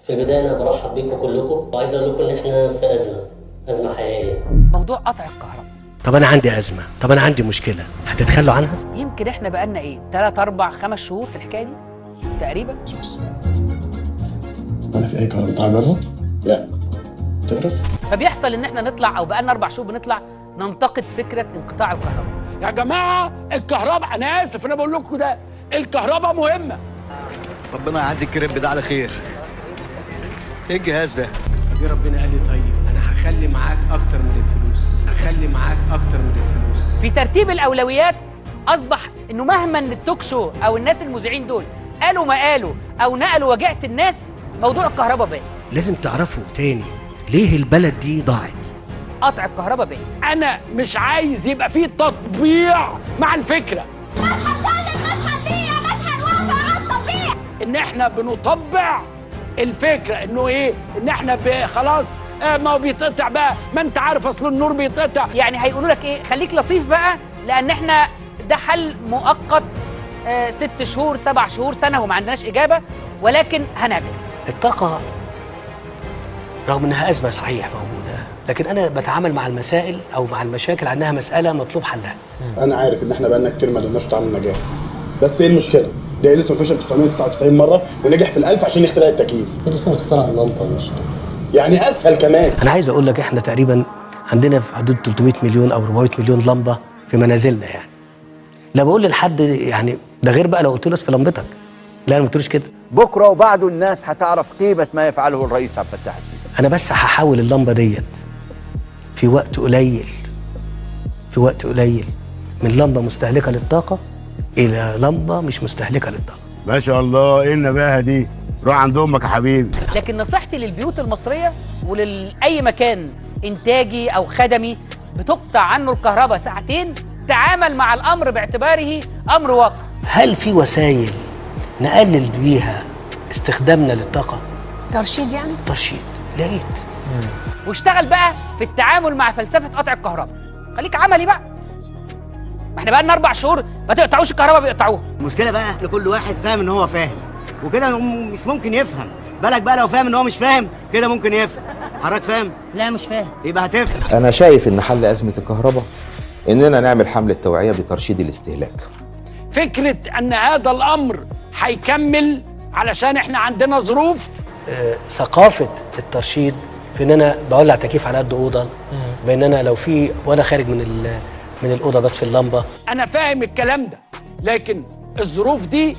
في البداية أنا برحب بيكم كلكم وعايز أقول لكم إن إحنا في أزمة حقيقية. موضوع قطع الكهرباء. طب أنا عندي أزمة، طب أنا عندي مشكلة، هتتخلوا عنها؟ يمكن إحنا بقالنا إيه؟ 3 4 5 شهور في الحكاية دي تقريبا. وأنا في أي كهرباء تعجبها؟ لا. تعرف؟ فبيحصل إن إحنا نطلع أو بقالنا 4 شهور بنطلع ننتقد فكرة انقطاع الكهرباء. يا جماعة الكهرباء، أنا آسف أنا بقول لكم ده، الكهرباء مهمة. ربنا يعدي الكريب ده على خير. ايه الجهاز ده؟ فجي ربنا قال لي طيب انا هخلي معاك اكتر من الفلوس، هخلي معاك اكتر من الفلوس. في ترتيب الاولويات اصبح انه مهما التوك شو او الناس المذيعين دول قالوا ما قالوا او نقلوا وجعة الناس، موضوع الكهرباء باقي. لازم تعرفوا تاني ليه البلد دي ضاعت. قطع الكهرباء باقي. أنا مش عايز يبقى فيه تطبيع مع الفكرة. إن إحنا بنطبع الفكرة إنه إيه؟ إن إحنا خلاص ما هو بيتقطع بقى، ما أنت عارف أصل النور بيتقطع. يعني هيقولوا لك إيه؟ خليك لطيف بقى، لأن إحنا ده حل مؤقت 6 شهور 7 شهور سنة وما عندناش إجابة، ولكن هنعمل. الطاقة رغم انها ازمة صحيح موجودة، لكن انا بتعامل مع المسائل او مع المشاكل عنها مسألة مطلوب حلها. أنا عارف إن إحنا بقالنا كتير ما قدرناش نتعامل نجاح. بس إيه المشكلة؟ ده لسه فشل 999 مرة ونجح في ال1000 عشان يخترع التكييف. لسه اخترع اللمبة مش يعني أسهل كمان. انا عايز اقول لك احنا تقريبا عندنا في حدود 300 مليون او 400 مليون لمبة في منازلنا يعني. لا بقول لحد يعني ده غير بقى لو قلت له في لمبتك. لا انا ما قلتلوش كده. بكره وبعده الناس هتعرف قيمه ما يفعله الرئيس عبد الفتاح السيسي. انا بس هحول اللمبة ديت في وقت قليل، من لمبة مستهلكة للطاقة إلى لمبة مش مستهلكة للطاقة. ما شاء الله، ايه النباهة دي؟ روح عند امك يا حبيبي. لكن نصيحتي للبيوت المصرية ولأي مكان إنتاجي أو خدمي بتقطع عنه الكهرباء ساعتين، تعامل مع الأمر باعتباره أمر واقع. هل في وسائل نقلل بيها استخدامنا للطاقة؟ ترشيد يعني؟ ترشيد، لقيت. واشتغل بقى في التعامل مع فلسفة قطع الكهرباء. خليك عملي بقى. ما احنا بقى لنا 4 شهور ما تقطعوش الكهرباء بيقطعوها. المشكلة بقى لكل واحد فاهم ان هو فاهم، وكده مش ممكن يفهم. بالك بقى لو فاهم ان هو مش فاهم كده ممكن يفهم. حضرتك فاهم؟ لا مش فاهم. يبقى هتفهم. أنا شايف إن حل أزمة الكهرباء إننا نعمل حملة توعية بترشيد الاستهلاك. فكرة أن هذا الأمر هيكمل علشان إحنا عندنا ظروف. ثقافة الترشيد في إن أنا بولع تكييف على قد أوضة، بإن أنا لو في وأنا خارج من الأوضة بس في اللمبة. أنا فاهم الكلام ده، لكن الظروف دي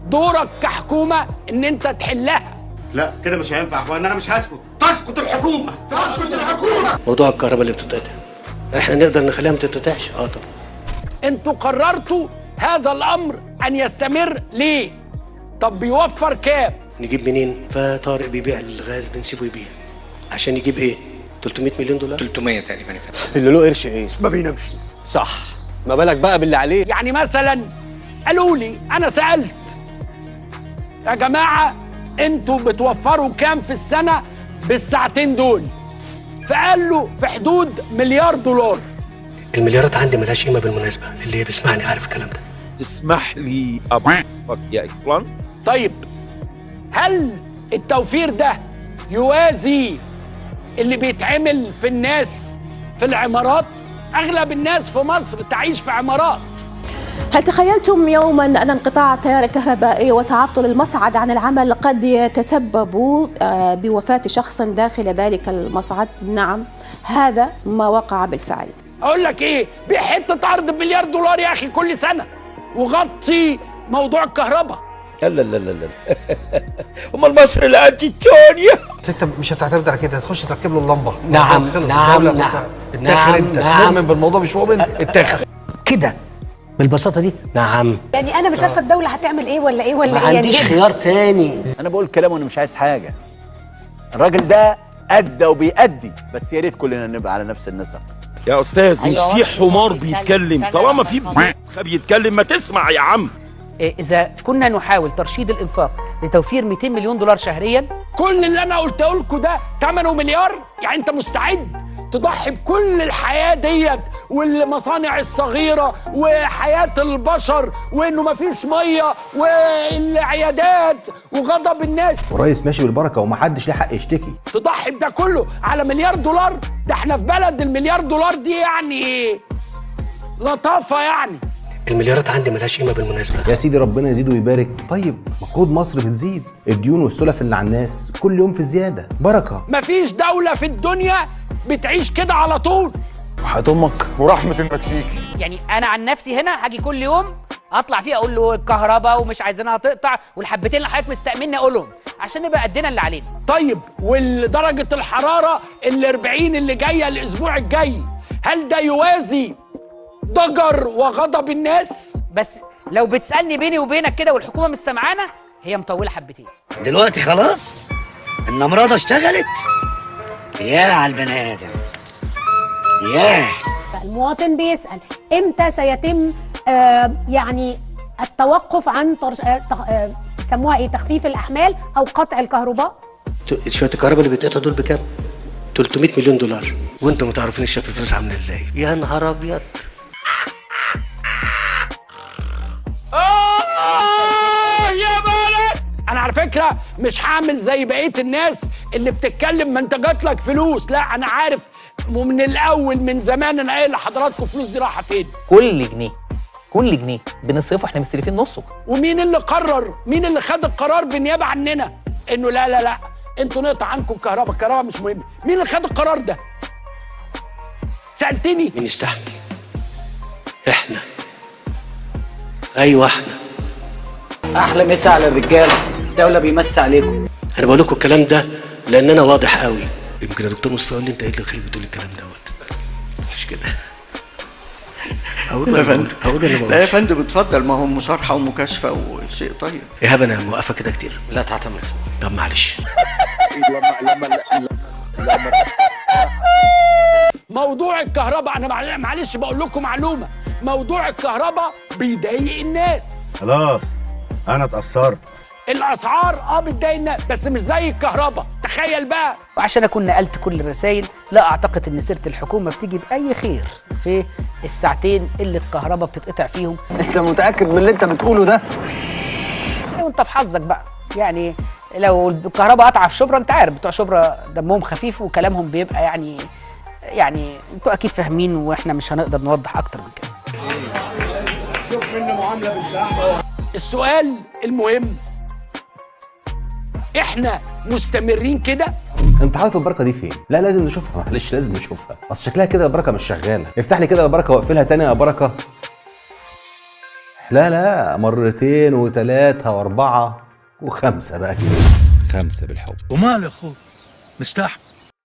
دورك كحكومة إن أنت تحلها. لا كده مش هينفع يا اخوان، انا مش هسكت. تسقط الحكومه، تسقط الحكومه. موضوع الكهرباء اللي بتتقطع احنا نقدر نخليها ما تتقطعش؟ طبعا. انتوا قررتوا هذا الامر ان يستمر ليه؟ طب بيوفر كام؟ نجيب منين؟ فطارق بيبيع الغاز بنسيبه يبيع عشان يجيب ايه؟ 300 مليون دولار؟ 300 تقريبا يا فتحي. اللي له قرش ايه؟ ما بينامش. صح، ما بالك بقى باللي عليه. يعني مثلا قالوا لي، انا سالت يا جماعه انتوا بتوفروا كام في السنه بالساعتين دول؟ فقال له في حدود $1 مليار. المليارات عندي ملهاش قيمه بالمناسبه، اللي بيسمعني عارف الكلام ده. تسمح لي أبعثك يا إكسلانس؟ طيب هل التوفير ده يوازي اللي بيتعمل في الناس في العمارات؟ اغلب الناس في مصر تعيش في عمارات. هل تخيلتم يوما أن انقطاع التيار الكهربائي وتعطل المصعد عن العمل قد يتسبب بوفاة شخص داخل ذلك المصعد؟ نعم، هذا ما وقع بالفعل. اقول لك ايه، بحته ارض $1 مليار يا اخي كل سنه وغطي موضوع الكهرباء. لا لا لا لا امال مصر اللي انتيتونيا. انت مش هتعتمد على كده، هتخش تركب له اللمبه. نعم نعم نعم. اتاخر انت مؤمن بالموضوع مش مؤمن اتاخر كده بالبساطه دي. نعم، يعني أنا مش عارفة الدولة هتعمل إيه ولا إيه ولا ما إيه. عنديش يعني خيار تاني. انا بقول كلام وانا مش عايز حاجه. الراجل ده ادى وبيأدي، بس يا ريت كلنا نبقى على نفس النسق. يا استاذ مش في حمار بيتكلم، طالما في بيتكلم ما تسمع يا عم. إذا كنا نحاول ترشيد الإنفاق لتوفير $200 مليون شهريا، كل اللي انا قلته لكم ده ثمنه $1 مليار. يعني انت مستعد تضحي بكل الحياة ديت والمصانع الصغيرة وحياة البشر وإنه مفيش مية والعيادات وغضب الناس، والرئيس ماشي بالبركه ومحدش ليه حق يشتكي. تضحي بده كله على مليار دولار؟ ده احنا في بلد المليار دولار دي يعني لطافة يعني. المليارات عندي ملهاش قيمه بالمناسبه. يا سيدي ربنا يزيد ويبارك. طيب مفروض مصر بتزيد، الديون والسلف اللي على الناس كل يوم في زياده، بركه. مفيش دولة في الدنيا بتعيش كده على طول. وحياة امك ورحمه المكسيك. يعني انا عن نفسي هنا هاجي كل يوم اطلع فيه اقول له الكهرباء ومش عايزينها تقطع، والحبتين اللي حضرتك مستأمني اقولهم عشان نبقى قدنا اللي علينا. طيب ودرجة الحرارة ال40 اللي جاية الاسبوع الجاي، هل ده يوازي ضجر وغضب الناس؟ بس لو بتسألني بيني وبينك كده والحكومة مش سامعانا، هي مطولة حبتين. دلوقتي خلاص النمرضة اشتغلت. يا على البني آدم ياه. المواطن بيسأل امتى سيتم يعني التوقف عن سموها ايه، تخفيف الأحمال أو قطع الكهرباء؟ شويه الكهرباء اللي بيتقطعوا دول بكام؟ 300 مليون دولار، وانتم ما تعرفين شايف الفلوس عامله ازاي. يا نهار ابيض. يا بلد، انا على فكره مش هعمل زي بقيه الناس اللي بتتكلم ما انت جات لك فلوس. لا انا عارف ومن الاول من زمان انا قايل لحضراتكم الفلوس دي رايحه فين. كل جنيه بنصرفه احنا مستلفين نصه. ومين اللي قرر؟ مين اللي خد القرار بالنيابه عننا انه لا لا لا انتوا نقطع عنكم الكهرباء، الكهرباء مش مهمه؟ مين اللي خد القرار ده؟ سالتني؟ مين يستحمل؟ احنا. ايوه احنا. احلى مسا على الرجاله، الدوله بيمسي عليكم. انا بقول لكم الكلام ده لان انا واضح قوي. يمكن يا دكتور مصطفى يقول لي انت ايه اللي خليك بتقول الكلام دوت؟ مش كده. اقول لا يا فندم اتفضل، ما هو مصارحه ومكاشفه وشيء طيب. ايهاب انا موقفه كده كتير. لا تعتمد. طب معلش. موضوع الكهرباء انا معلش بقول لكم معلومه، موضوع الكهرباء بيضايق الناس. خلاص انا اتأثرت. الاسعار بتضايق الناس بس مش زي الكهرباء. تخيل بقى. وعشان اكون نقلت كل الرسائل، لا اعتقد ان سيره الحكومه بتيجي باي خير في الساعتين اللي الكهرباء بتتقطع فيهم. انت متاكد من اللي انت بتقوله ده؟ وانت في حظك بقى، يعني لو الكهرباء قطعه في شبرا، انت عارف بتوع شبرا دمهم خفيف وكلامهم بيبقى يعني انتوا اكيد فاهمين، واحنا مش هنقدر نوضح اكتر من كده. شوف مني معامله بالزحمه. السؤال المهم، احنا مستمرين كده؟ انت حاطط البركه دي فين؟ لا لازم نشوفها، معلش لازم نشوفها، اصل شكلها كده البركه مش شغاله. افتح لي كده البركه واقفلها تاني يا بركه. لا مرتين وثلاثه واربعه وخمسه بقى كده. 5 بالحب. ومال يا اخوي؟ مستحمل.